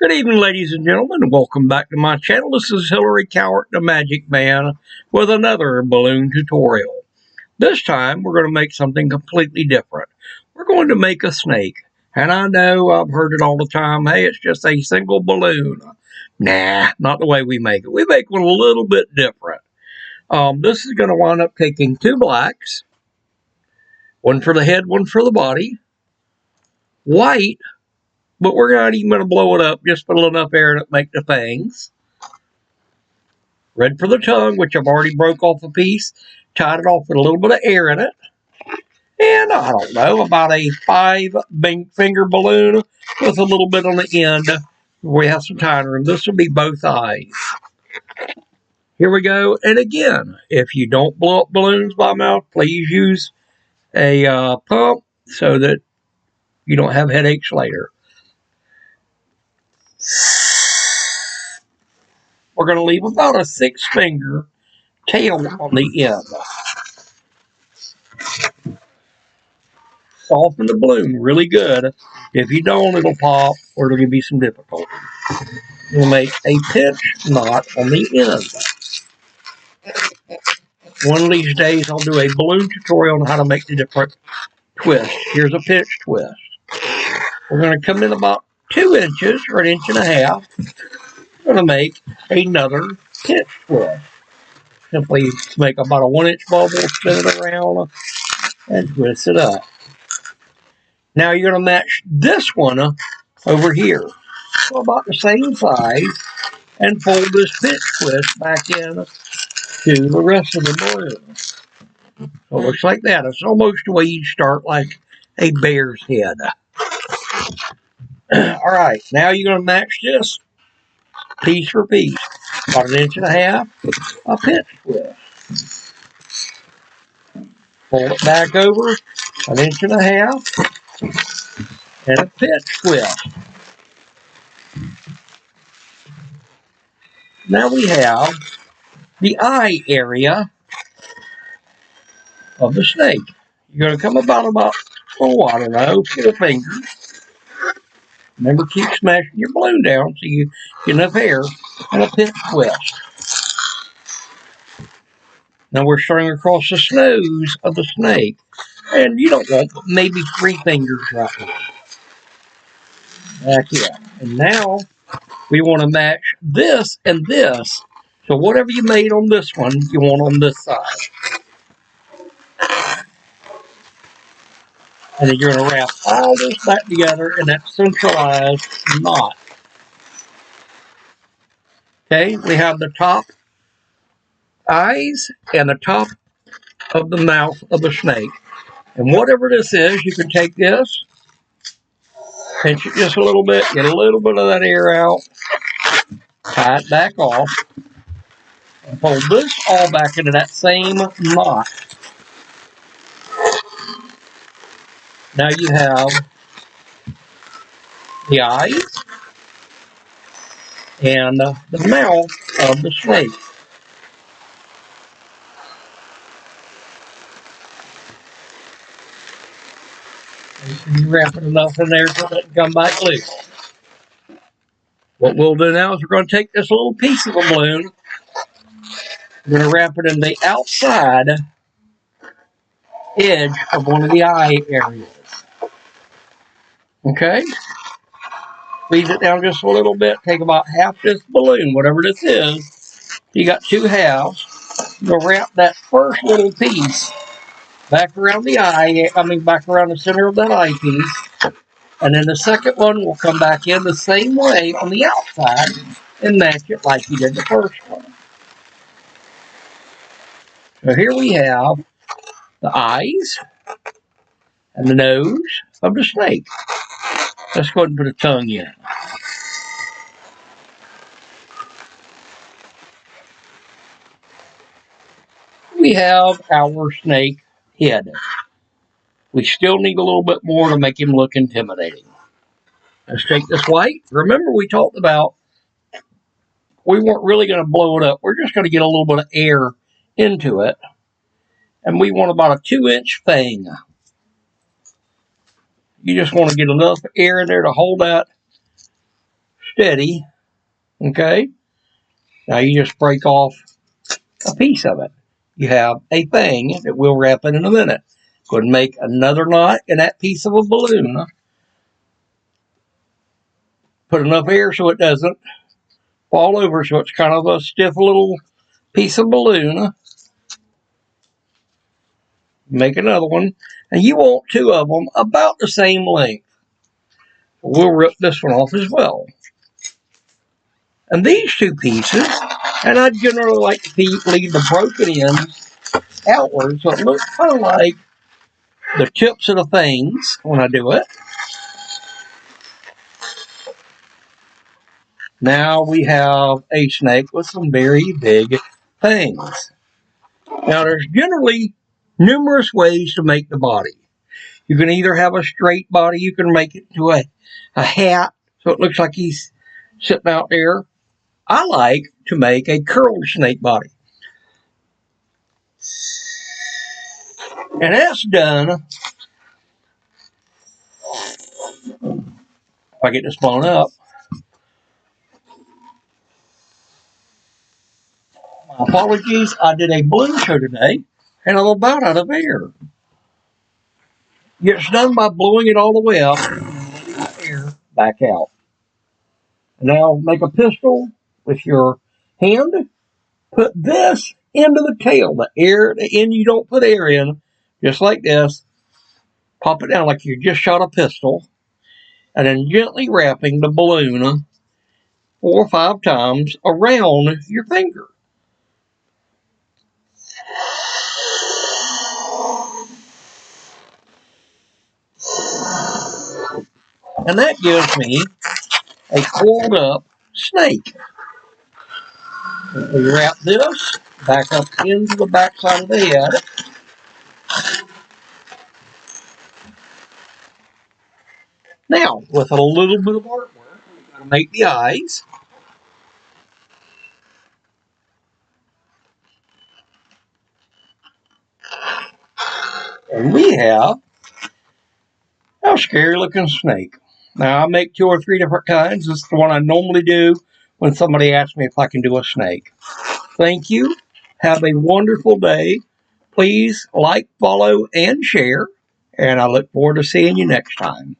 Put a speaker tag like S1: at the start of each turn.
S1: Good evening, ladies and gentlemen, and welcome back to my channel. This is Hillary Cowart, the Magic Man, with another balloon tutorial. This time, we're going to make something completely different. We're going to make a snake. And I know I've heard it all the time, hey, it's just a single balloon. Nah, not the way we make it. We make one a little bit different. This is going to wind up taking two blacks, one for the head, one for the body, white, but we're not even going to blow it up, just put enough air in it to make the fangs. Red for the tongue, which I've already broke off a piece, tied it off with a little bit of air in it. And I don't know, about a 5-finger balloon with a little bit on the end. We have some tying room. This will be both eyes. Here we go. And again, if you don't blow up balloons by mouth, please use a pump so that you don't have headaches later. We're going to leave about a 6-finger tail on the end. Soften the balloon really good. If you don't, it'll pop or it'll give you some difficulty. We'll make a pinch knot on the end. One of these days, I'll do a balloon tutorial on how to make the different twists. Here's a pinch twist. We're going to come in about 2 inches or 1.5 inches. We're going to make another pinch twist. Simply make about a 1-inch bubble, spin it around, and twist it up. Now you're going to match this one over here. So about the same size, and fold this pinch twist back in to the rest of the balloon. So it looks like that. It's almost the way you start like a bear's head. Alright, now you're going to match this piece for piece. About 1.5 inches, a pinch twist. Fold it back over, 1.5 inches, and a pinch twist. Now we have the eye area of the snake. You're going to come about, I don't know, 4 fingers. Remember, keep smashing your balloon down so you get enough air, and a pinch twist. Now we're starting across the nose of the snake, and you don't want maybe 3 fingers right here. Back here. And now we want to match this and this. So whatever you made on this one, you want on this side. And then you're going to wrap all this back together in that centralized knot. Okay, we have the top eyes and the top of the mouth of the snake. And whatever this is, you can take this, pinch it just a little bit, get a little bit of that air out, tie it back off, and fold this all back into that same knot. Now you have the eyes and the mouth of the snake. You wrap it enough in there so it can come back loose. What we'll do now is we're going to take this little piece of the balloon, we're going to wrap it in the outside edge of one of the eye areas. Okay? Squeeze it down just a little bit. Take about half this balloon, whatever this is. You got 2 halves. You'll wrap that first little piece back around the eye, back around the center of that eye piece. And then the second one will come back in the same way on the outside and match it like you did the first one. So here we have the eyes and the nose of the snake. Let's go ahead and put a tongue in. We have our snake head. We still need a little bit more to make him look intimidating. Let's take this white. Remember, we talked about we weren't really going to blow it up. We're just going to get a little bit of air into it. And we want about a 2-inch fang. You just want to get enough air in there to hold that steady. Okay. Now you just break off a piece of it. You have a thing that we'll wrap in a minute. Go ahead and make another knot in that piece of a balloon. Put enough air so it doesn't fall over, so it's kind of a stiff little piece of balloon. Make another one, and you want two of them about the same length. We'll rip this one off as well. And these two pieces, and I generally like to leave the broken ends outward, so it looks kind of like the tips of the things when I do it. Now we have a snake with some very big fangs. Now there's generally numerous ways to make the body. You can either have a straight body, you can make it into a hat, so it looks like he's sitting out there. I like to make a curled snake body. And that's done. If I get this blown up. My apologies, I did a balloon show today, and I'm about out of air. It's done by blowing it all the way up and letting the air back out. Now make a pistol with your hand. Put this into the tail. The end you don't put air in, just like this. Pop it down like you just shot a pistol. And then gently wrapping the balloon 4 or 5 times around your finger. And that gives me a coiled up snake. We wrap this back up into the back side of the head. Now, with a little bit of artwork, we've got to make the eyes. And we have a scary looking snake. Now, I make 2 or 3 different kinds. This is the one I normally do when somebody asks me if I can do a snake. Thank you. Have a wonderful day. Please like, follow, and share. And I look forward to seeing you next time.